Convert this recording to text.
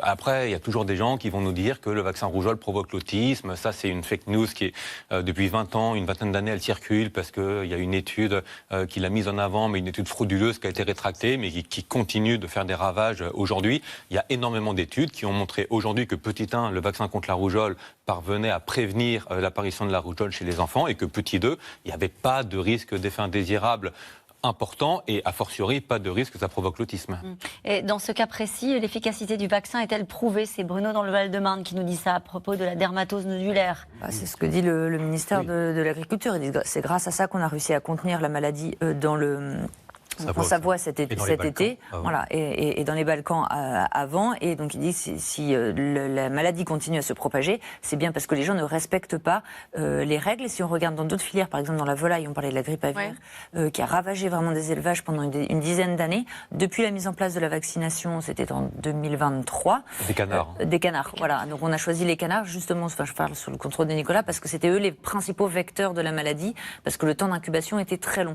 Après, il y a toujours des gens qui vont nous dire que le vaccin rougeole provoque l'autisme. Ça, c'est une fake news qui est, depuis 20 ans, une vingtaine d'années, elle circule parce qu'il y a une étude qui l'a mise en avant, mais une étude frauduleuse qui a été rétractée, mais qui continue de faire des ravages aujourd'hui. Il y a énormément d'études qui ont montré aujourd'hui que petit 1, le vaccin contre la rougeole parvenait à prévenir l'apparition de la rougeole chez les enfants et que petit 2, il n'y avait pas de risque d'effet indésirable important et a fortiori pas de risque que ça provoque l'autisme. Et dans ce cas précis, l'efficacité du vaccin est-elle prouvée? C'est Bruno dans le Val-de-Marne qui nous dit ça à propos de la dermatose nodulaire. C'est ce que dit le ministère de l'Agriculture. Il dit que c'est grâce à ça qu'on a réussi à contenir la maladie en Savoie cet été, voilà, et dans les Balkans avant. Et donc il dit que si la maladie continue à se propager, c'est bien parce que les gens ne respectent pas les règles. Et si on regarde dans d'autres filières, par exemple dans la volaille, on parlait de la grippe aviaire, qui a ravagé vraiment des élevages pendant une dizaine d'années. Depuis la mise en place de la vaccination, c'était en 2023. Des canards. Des canards, voilà. Donc on a choisi les canards, justement, je parle sous le contrôle de Nicolas, parce que c'était eux les principaux vecteurs de la maladie, parce que le temps d'incubation était très long.